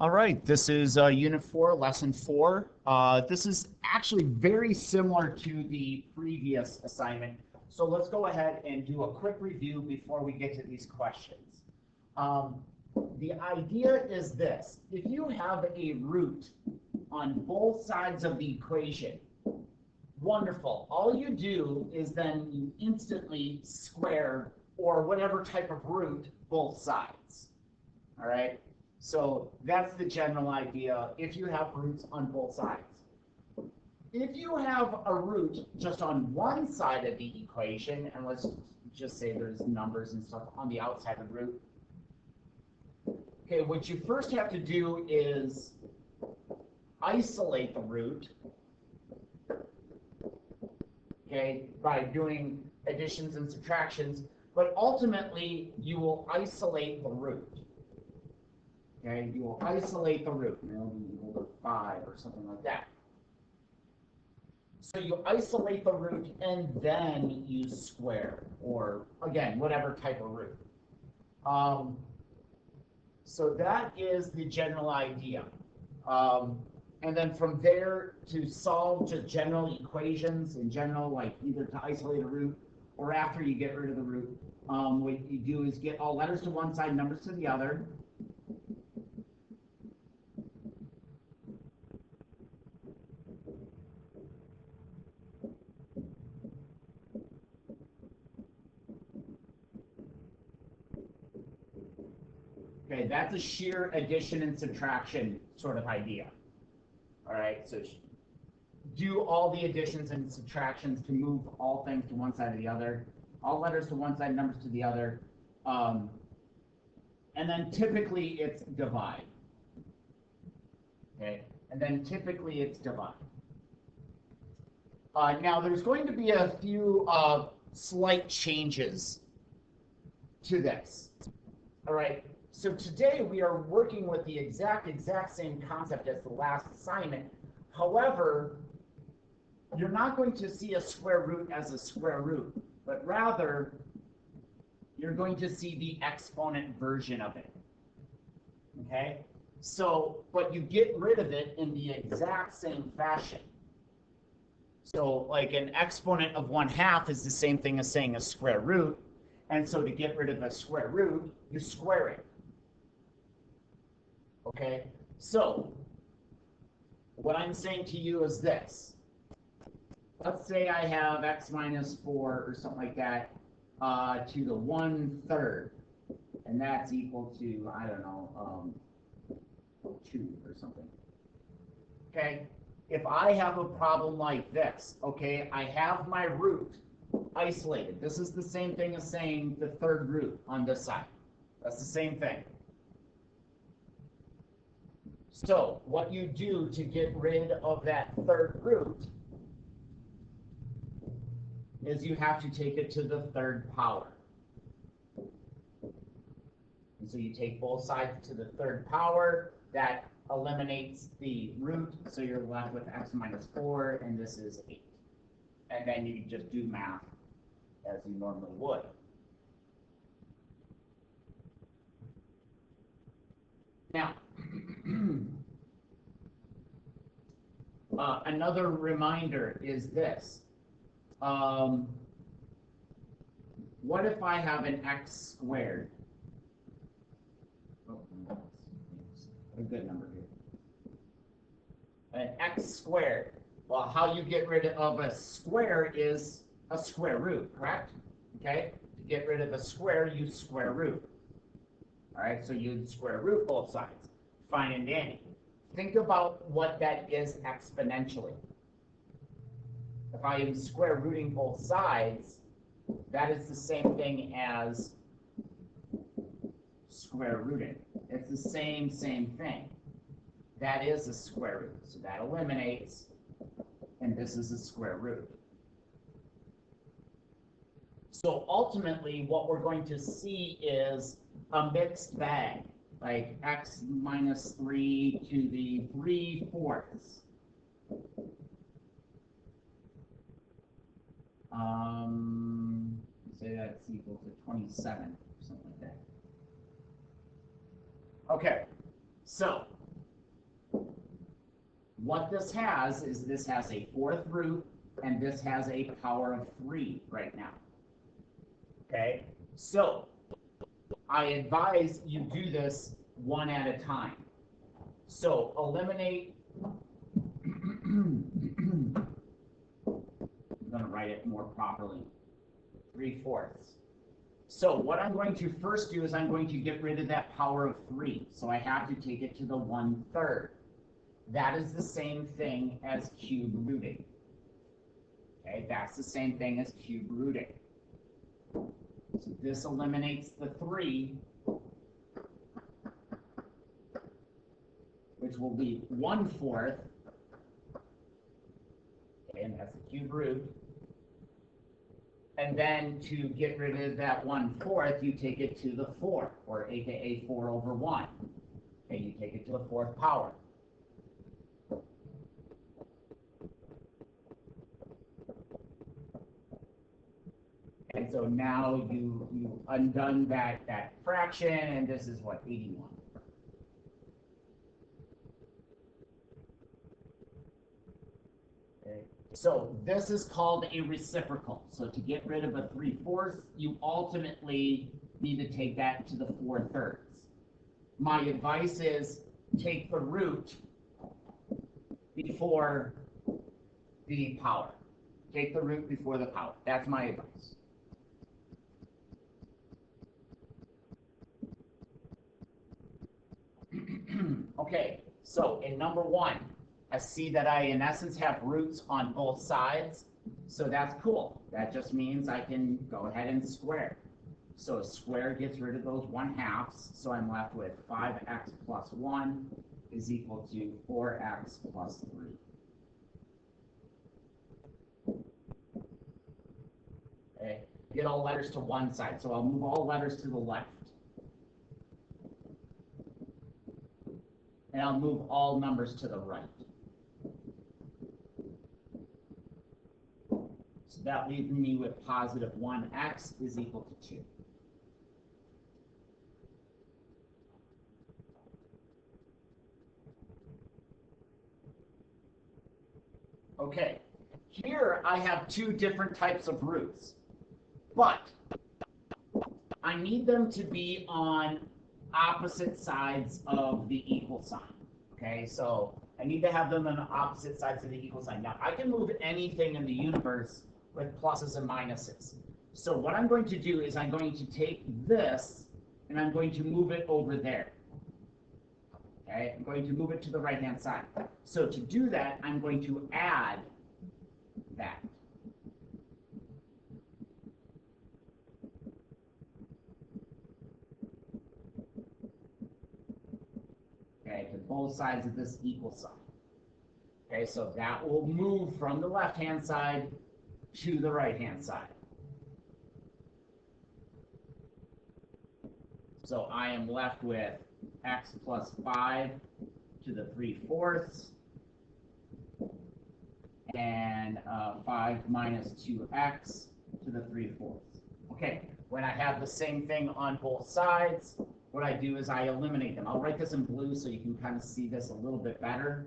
All right, this is Unit 4, Lesson 4. This is actually very similar to the previous assignment. So let's go ahead and do a quick review before we get to these questions. Um, the idea is this. If you have a root on both sides of the equation, wonderful. All you do is then you instantly square or whatever type of root both sides. All right? So that's the general idea if you have roots on both sides. If you have a root just on one side of the equation, and let's just say there's numbers and stuff on the outside of the root, okay, what you first have to do is isolate the root, okay, by doing additions and subtractions, but ultimately you will isolate the root. Okay, you will isolate the root, it'll be equal to 5 or something like that. So you isolate the root and then you square, or again, whatever type of root. So that is the general idea. And then from there to solve just general equations in general, like either to isolate a root or after you get rid of the root, what you do is get all letters to one side, numbers to the other. Okay, that's a sheer addition and subtraction sort of idea. All right, so do all the additions and subtractions to move all things to one side or the other, all letters to one side, numbers to the other. And then typically it's divide. Okay, and then typically it's divide. Now there's going to be a few slight changes to this. All right, so today we are working with the exact same concept as the last assignment. However, you're not going to see a square root as a square root, but rather you're going to see the exponent version of it. Okay? So, but you get rid of it in the exact same fashion. So, like an exponent of 1/2 is the same thing as saying a square root. And so to get rid of a square root, you square it. Okay? So, what I'm saying to you is this. Let's say I have x minus 4 or something like that to the 1/3. And that's equal to, I don't know, 2 or something. Okay? If I have a problem like this, okay, I have my root isolated. This is the same thing as saying the third root on this side. That's the same thing. So what you do to get rid of that third root is you have to take it to the third power. And so you take both sides to the third power. That eliminates the root, so you're left with x minus 4, and this is 8. And then you just do math as you normally would. Now, another reminder is this. What if I have an x squared? Oh, a good number here. An x squared. Well, how you get rid of a square is a square root, correct? Okay? To get rid of a square, you square root. All right, so you square root both sides. Fine and dandy. Think about what that is exponentially. If I am square rooting both sides, that is the same thing as square rooting. It's the same thing. That is a square root. So that eliminates, and this is a square root. So ultimately, what we're going to see is a mixed bag, like x minus 3 to the 3/4. Say that's equal to 27, or something like that. Okay, so what this has is this has a fourth root, and this has a power of 3 right now. Okay, so I advise you do this one at a time. So eliminate, I'm going to write it more properly, 3/4. So what I'm going to first do is I'm going to get rid of that power of 3. So I have to take it to the 1/3. That is the same thing as cube rooting. Okay, that's the same thing as cube rooting. So this eliminates the 3, which will be 1/4. Okay, and that's the cube root. And then to get rid of that 1/4, you take it to the 4, or aka 4/1. Okay, you take it to the 4th power. And so now you undone that fraction, and this is what, 81. Okay. So this is called a reciprocal. So to get rid of a 3/4, you ultimately need to take that to the 4/3. My advice is take the root before the power. Take the root before the power. That's my advice. Okay, so in number 1, I see that I, in essence, have roots on both sides. So that's cool. That just means I can go ahead and square. So square gets rid of those 1/2. So I'm left with 5x plus 1 is equal to 4x plus 3. Okay, get all letters to one side. So I'll move all letters to the left. And I'll move all numbers to the right. So that leaves me with positive 1x is equal to 2. Okay, here I have 2 different types of roots, but I need them to be on opposite sides of the equal sign. Okay, so I need to have them on opposite sides of the equal sign. Now, I can move anything in the universe with pluses and minuses. So what I'm going to do is I'm going to take this and I'm going to move it over there. Okay, I'm going to move it to the right-hand side. So to do that, I'm going to add that. Okay, to both sides of this equal sign. Okay, so that will move from the left-hand side to the right-hand side. So I am left with x plus 5 to the 3/4 and 5 minus 2x to the 3/4. Okay, when I have the same thing on both sides, what I do is I eliminate them. I'll write this in blue so you can kind of see this a little bit better.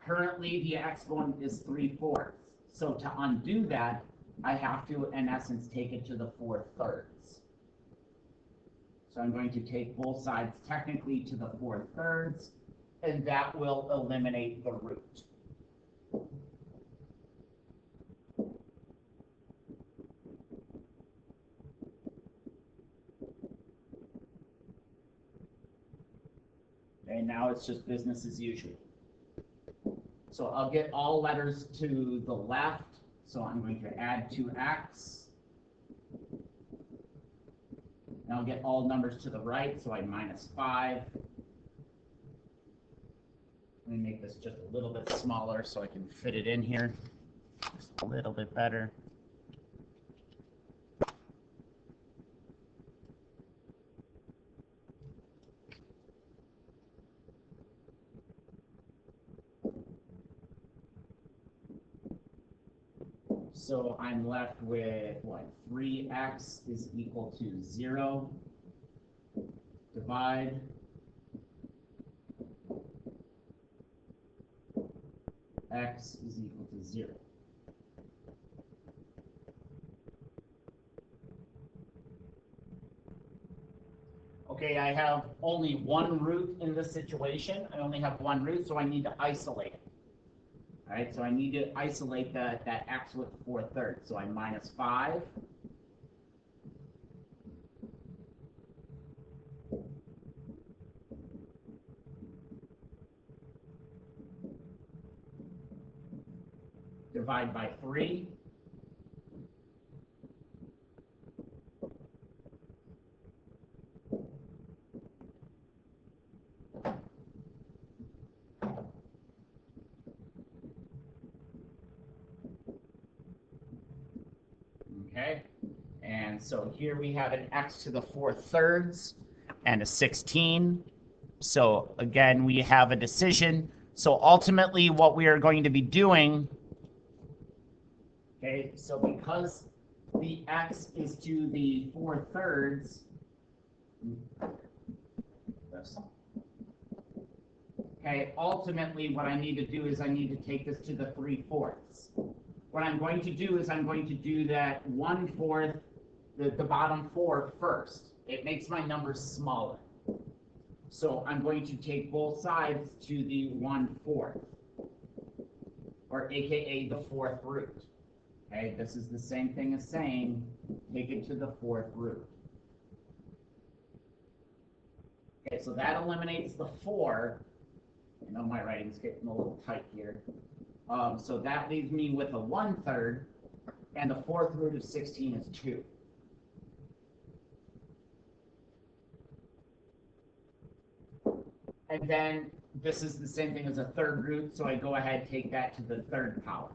Currently, the exponent is 3/4. So to undo that, I have to, in essence, take it to the 4/3. So I'm going to take both sides technically to the 4/3, and that will eliminate the root. And now it's just business as usual. So I'll get all letters to the left. So I'm going to add 2x. And I'll get all numbers to the right. So I minus 5. Let me make this just a little bit smaller so I can fit it in here just a little bit better. So I'm left with, what, 3x is equal to 0. Divide. x is equal to 0. Okay, I have only one root in this situation. I only have one root, so I need to isolate it. All right, so I need to isolate that x with 4/3. So I minus 5. Divide by 3. Okay, and so here we have an x to the 4/3 and a 16. So again, we have a decision. So ultimately what we are going to be doing, okay, so because the x is to the 4/3, okay, ultimately what I need to do is I need to take this to the 3/4. What I'm going to do is I'm going to do that 1/4, the bottom 4 first. It makes my numbers smaller. So I'm going to take both sides to the 1/4, or AKA the 4th root. Okay, this is the same thing as saying take it to the 4th root. Okay, so that eliminates the 4. I know my writing's getting a little tight here. So that leaves me with a 1/3, and the 4th root of 16 is 2. And then this is the same thing as a 3rd root, so I go ahead and take that to the 3rd power.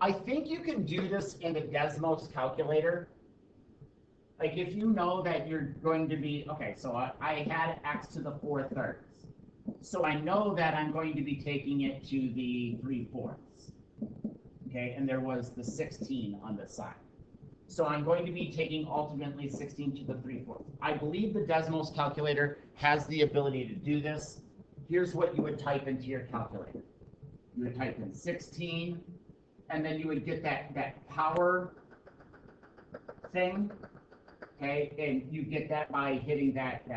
I think you can do this in the Desmos calculator. Like if you know that you're going to be, okay, so I had x to the 4/3. So I know that I'm going to be taking it to the 3/4. Okay, and there was the 16 on the side. So I'm going to be taking ultimately 16 to the 3/4. I believe the Desmos calculator has the ability to do this. Here's what you would type into your calculator. You would type in 16, and then you would get that power thing, okay? And you get that by hitting that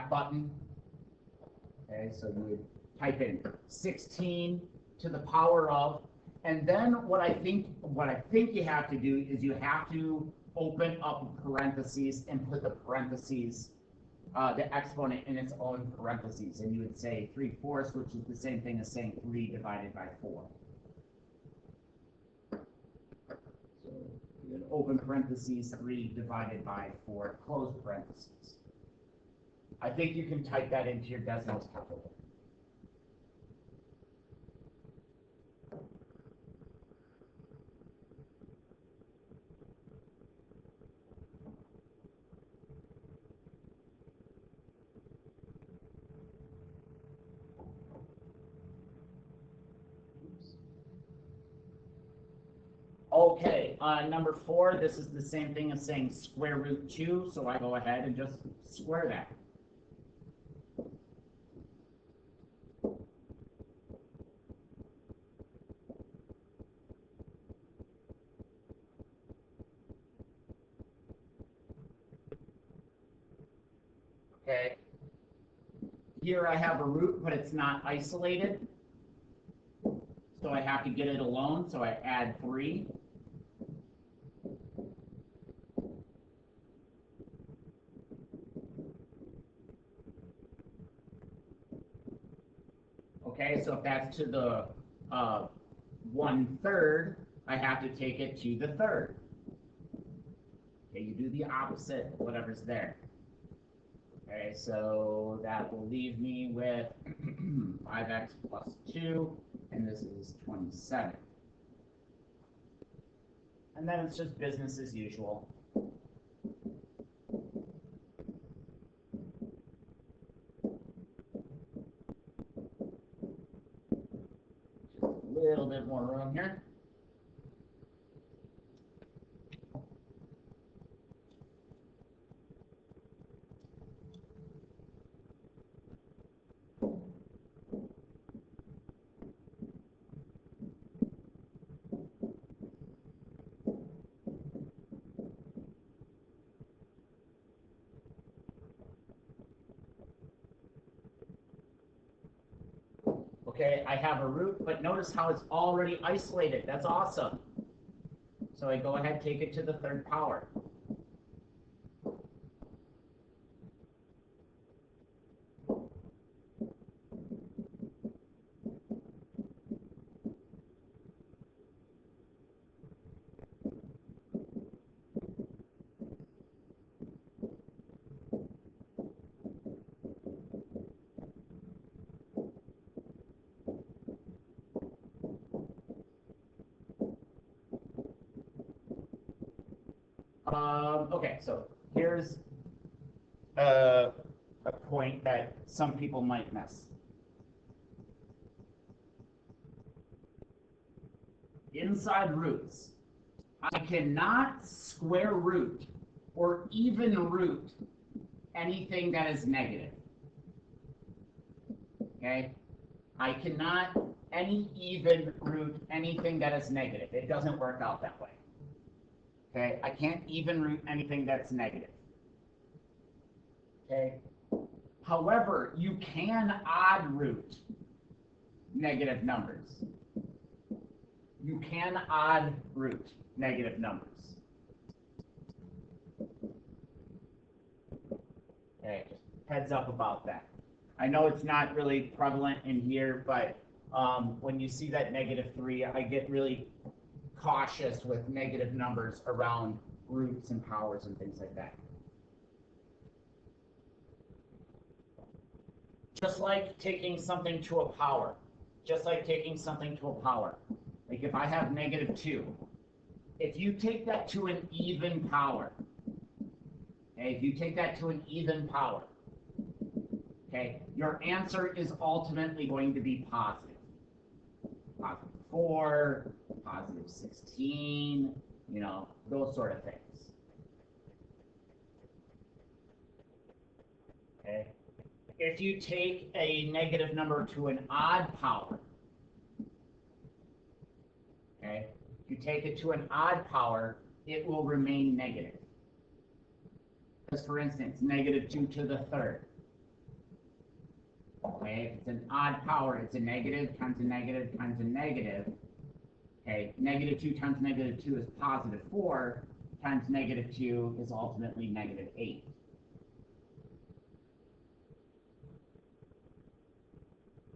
button. Okay, so you would type in 16 to the power of, and then what I think you have to do is you have to open up parentheses and put the parentheses, the exponent in its own parentheses, and you would say 3/4, which is the same thing as saying 3 divided by 4. So you would open parentheses, 3 divided by 4, close parentheses. I think you can type that into your Desmos calculator. Okay, number 4, this is the same thing as saying square root 2, so I go ahead and just square that. Okay. Here I have a root, but it's not isolated, so I have to get it alone, so I add 3. Okay, so if that's to the 1/3, I have to take it to the 3rd. Okay, you do the opposite of whatever's there. Okay, so that will leave me with 5x plus 2, and this is 27. And then it's just business as usual. Okay, I have a root, but notice how it's already isolated. That's awesome. So I go ahead, take it to the third power. Okay, so here's a point that some people might miss. Inside roots, I cannot square root or even root anything that is negative. Okay? I cannot even root anything that is negative. It doesn't work out that way. Okay? I can't even root anything that's negative. Okay? However, you can odd root negative numbers. You can odd root negative numbers. Okay, heads up about that. I know it's not really prevalent in here, but when you see that -3, I get really cautious with negative numbers around roots and powers and things like that. Just like taking something to a power. Just like taking something to a power. Like if I have -2, if you take that to an even power, okay, if you take that to an even power, okay, your answer is ultimately going to be positive. Positive 4, positive 16, you know, those sort of things. Okay. If you take a negative number to an odd power, okay, if you take it to an odd power, it will remain negative. Because, for instance, -2 to the third. Okay, if it's an odd power, it's a negative times a negative times a negative. Okay, -2 times -2 is positive 4, times -2 is ultimately -8.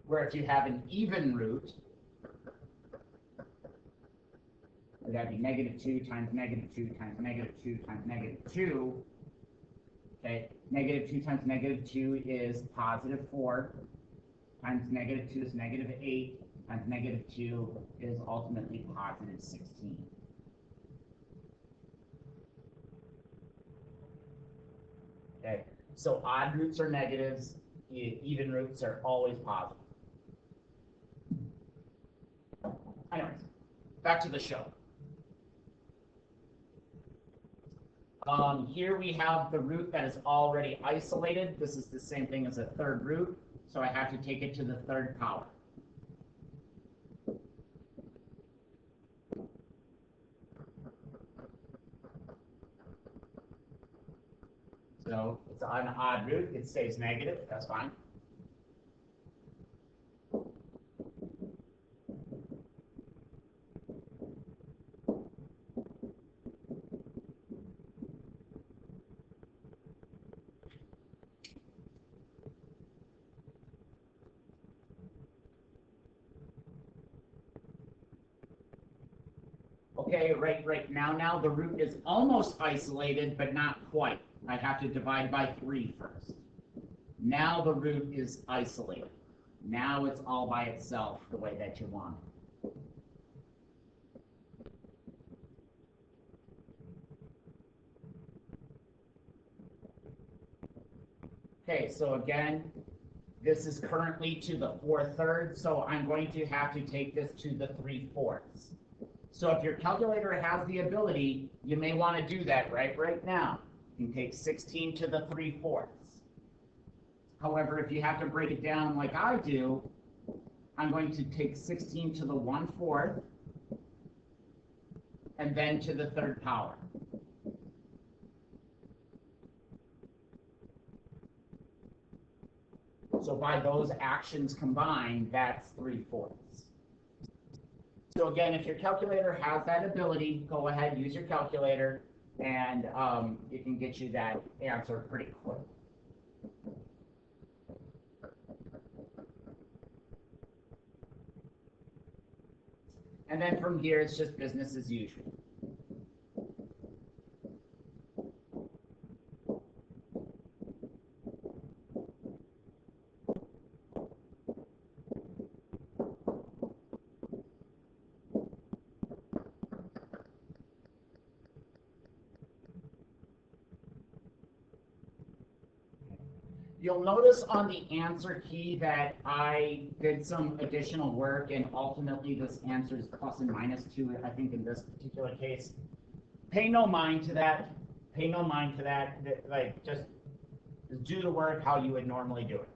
Where if you have an even root, that'd be -2 times -2 times -2 times -2. Okay, -2 times -2 is positive 4, times -2 is -8, times -2 is ultimately positive 16. Okay, so odd roots are negatives, even roots are always positive. Anyways, back to the show. Here we have the root that is already isolated. This is the same thing as a third root, so I have to take it to the third power. So it's an odd root, it stays negative, that's fine. Okay, right now the root is almost isolated, but not quite. I have to divide by 3 first. Now the root is isolated. Now it's all by itself the way that you want it. Okay, so again, this is currently to the 4/3, so I'm going to have to take this to the 3/4. So if your calculator has the ability, you may want to do that right now. You can take 16 to the 3/4. However, if you have to break it down like I do, I'm going to take 16 to the 1/4 and then to the third power. So by those actions combined, that's 3/4. So again, if your calculator has that ability, go ahead, use your calculator, and it can get you that answer pretty quick. And then from here, it's just business as usual. You'll notice on the answer key that I did some additional work, and ultimately this answer is plus and minus 2, I think, in this particular case. Pay no mind to that. Pay no mind to that. Like, just do the work how you would normally do it.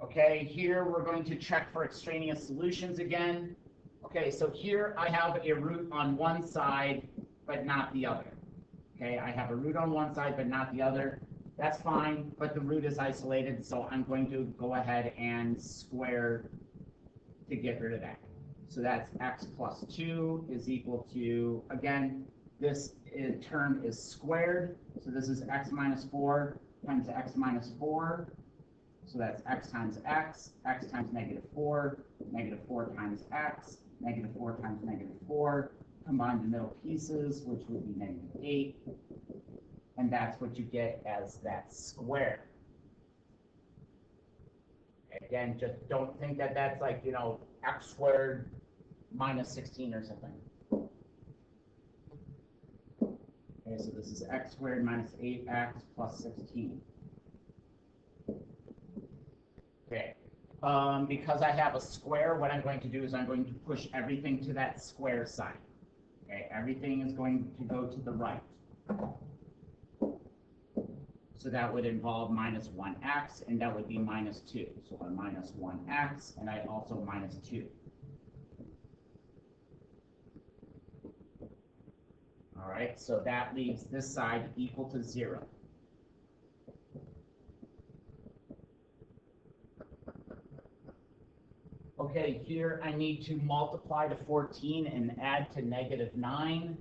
Okay, here we're going to check for extraneous solutions again. Okay, so here I have a root on one side, but not the other. Okay, I have a root on one side, but not the other. That's fine, but the root is isolated, so I'm going to go ahead and square to get rid of that. So that's x plus 2 is equal to, again, this term is squared, so this is x minus 4 times x minus 4. So that's x times x times negative 4 times x, negative 4 times negative 4, combine the middle pieces, which would be negative 8, and that's what you get as that square. Again, just don't think that that's like, you know, x squared minus 16 or something. Okay, so this is x squared minus 8x plus 16. Okay, because I have a square, what I'm going to do is I'm going to push everything to that square side. Okay, everything is going to go to the right. So that would involve minus 1x, and that would be minus 2. So I minus 1x, and I also minus 2. All right, so that leaves this side equal to 0. Okay, here I need to multiply to 14 and add to negative 9.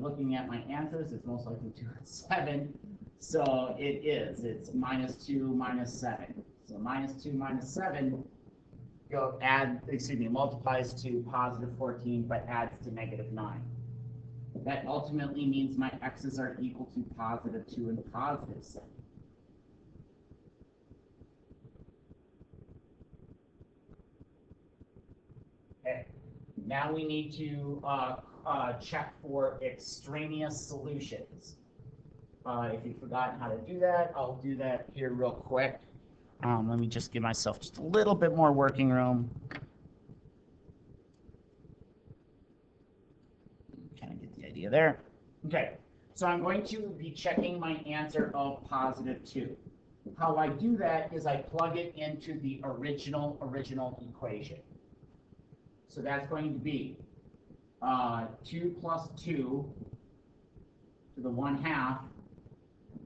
Looking at my answers, it's most likely 2 and 7. So it is. It's minus 2 minus 7. So minus 2 minus 7 multiplies to positive 14, but adds to negative 9. That ultimately means my x's are equal to positive 2 and positive 7. Okay. Now we need to check for extraneous solutions. If you've forgotten how to do that, I'll do that here real quick. Let me just give myself just a little bit more working room. Kind of get the idea there. Okay, so I'm going to be checking my answer of positive 2. How I do that is I plug it into the original equation. So that's going to be 2 plus 2 to the 1/2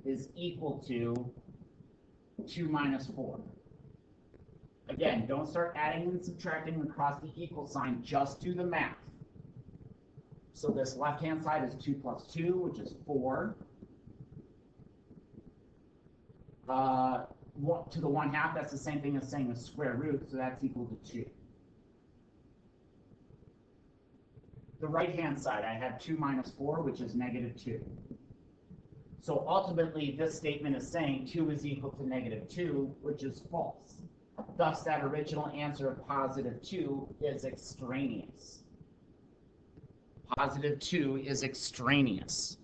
is equal to 2 minus 4. Again, don't start adding and subtracting across the equal sign, just do the math. So this left-hand side is 2 plus 2, which is 4. To the 1/2, that's the same thing as saying a square root, so that's equal to 2. The right-hand side, I have 2 minus 4, which is negative 2. So ultimately, this statement is saying 2 is equal to negative 2, which is false. Thus, that original answer of positive 2 is extraneous. Positive 2 is extraneous.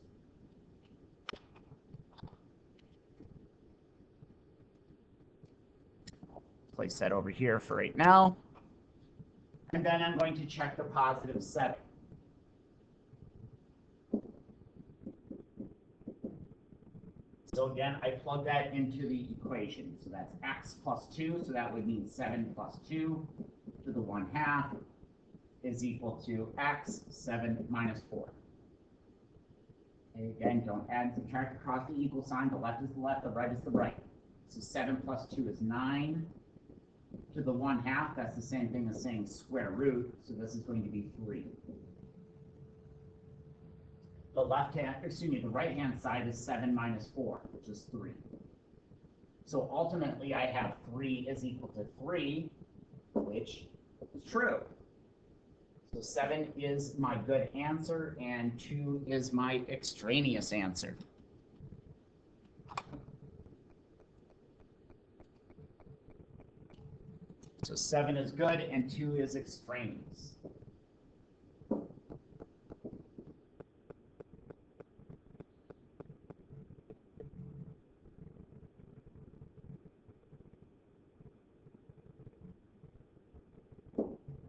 Place that over here for right now. And then I'm going to check the positive 7. So again, I plug that into the equation. So that's x plus 2, so that would mean 7 plus 2 to the 1/2 is equal to x, 7 minus 4. Okay, again, don't add and subtract across the equal sign. The left is the left, the right is the right. So 7 plus 2 is 9. To the 1/2, that's the same thing as saying square root, so this is going to be 3. The the right-hand side is 7 minus 4, which is 3. So ultimately, I have 3 is equal to 3, which is true. So 7 is my good answer, and 2 is my extraneous answer. So 7 is good, and 2 is extraneous.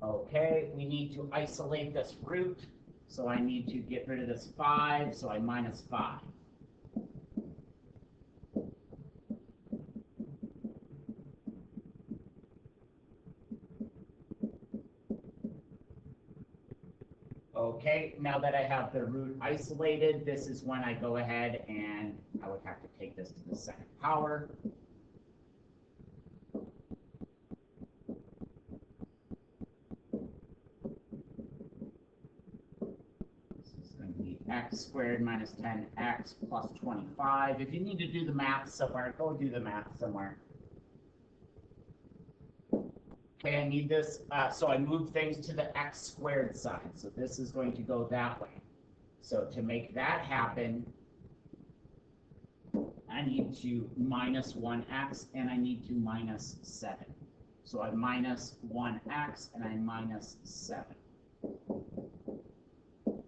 Okay, we need to isolate this root. So I need to get rid of this 5, so I minus 5. Okay, now that I have the root isolated, this is when I go ahead and I would have to take this to the second power. X squared minus 10x plus 25. If you need to do the math somewhere, go do the math somewhere. Okay, I need this, so I move things to the x squared side. So this is going to go that way. So to make that happen, I need to minus 1x and I need to minus 7. So I minus 1x and I minus 7.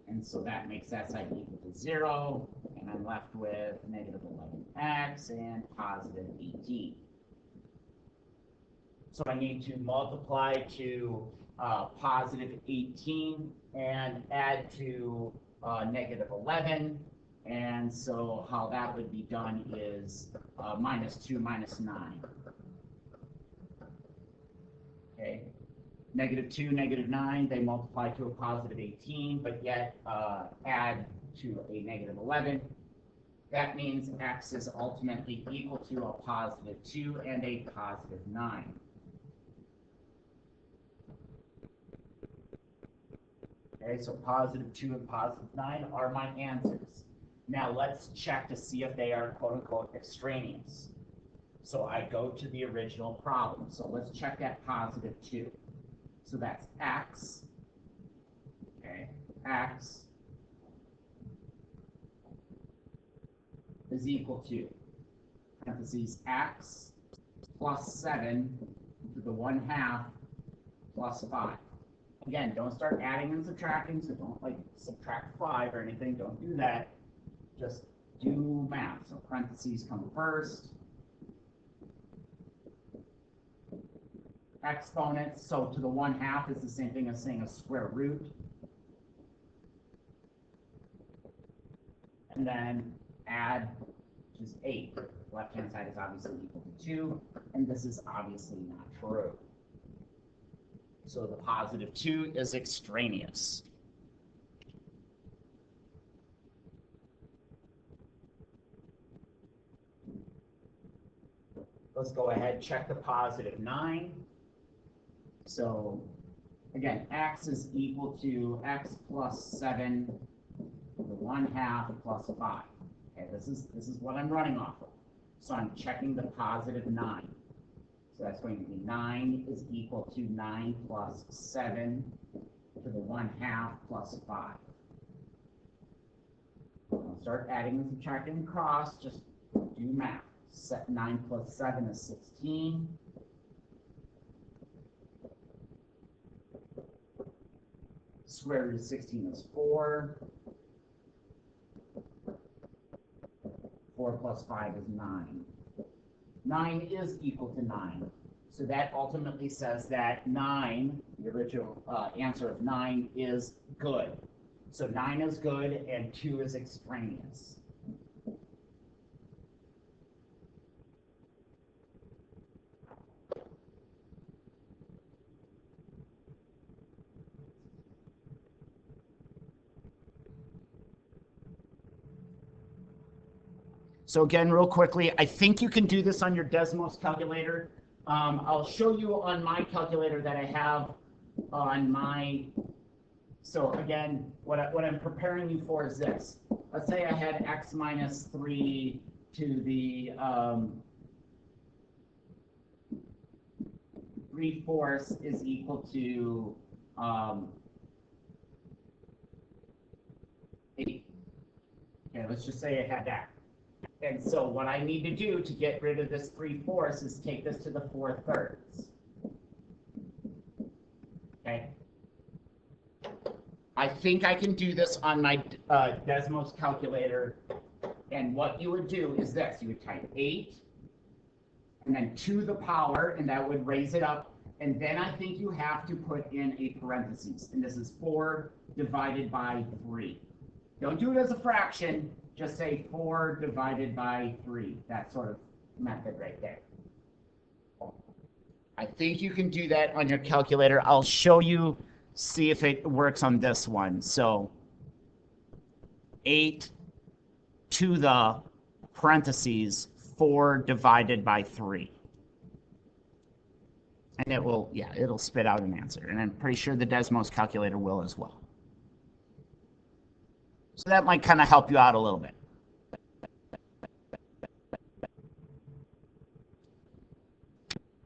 And so that makes that side equal to 0, and I'm left with negative 11x and positive 18. So I need to multiply to positive 18 and add to negative 11. And so how that would be done is minus 2 minus 9. Okay. Negative 2, negative 9, they multiply to a positive 18, but yet add to a negative 11. That means x is ultimately equal to a positive 2 and a positive 9. Okay, so positive 2 and positive 9 are my answers. Now let's check to see if they are quote-unquote extraneous. So I go to the original problem. So let's check that positive 2. So that's x, okay, x is equal to, parentheses, x plus 7 to the 1/2 plus 5. Again, don't start adding and subtracting, so don't like subtract 5 or anything, don't do that. Just do math. So parentheses come first. Exponents, so to the 1/2 is the same thing as saying a square root. And then add, which is 8. The left-hand side is obviously equal to 2, and this is obviously not true. So the positive 2 is extraneous. Let's go ahead, check the positive 9. So again, x is equal to x plus 7 to the 1/2 plus 5. Okay, this is what I'm running off of. So I'm checking the positive 9. So that's going to be 9 is equal to 9 plus 7 to the 1/2 plus 5. I'll start adding and subtracting across, just do math. 9 plus 7 is 16. Square root of 16 is 4. 4 plus 5 is 9. 9 is equal to 9. So that ultimately says that 9, the original answer of 9, is good. So 9 is good and 2 is extraneous. So again, real quickly, I think you can do this on your Desmos calculator. I'll show you on my calculator that I have on my, so again, what I'm preparing you for is this. Let's say I had x minus 3 to the 3/4 is equal to 8. Okay, let's just say I had that. And so what I need to do to get rid of this 3/4 is take this to the 4/3. Okay. I think I can do this on my Desmos calculator. And what you would do is this. You would type 8 and then to the power, and that would raise it up. And then I think you have to put in a parentheses. And this is 4 divided by 3. Don't do it as a fraction. Just say 4 divided by 3. That sort of method right there. I think you can do that on your calculator. I'll show you, see if it works on this one. So 8 to the parentheses 4 divided by 3. And it will, yeah, it'll spit out an answer. And I'm pretty sure the Desmos calculator will as well. So that might kind of help you out a little bit.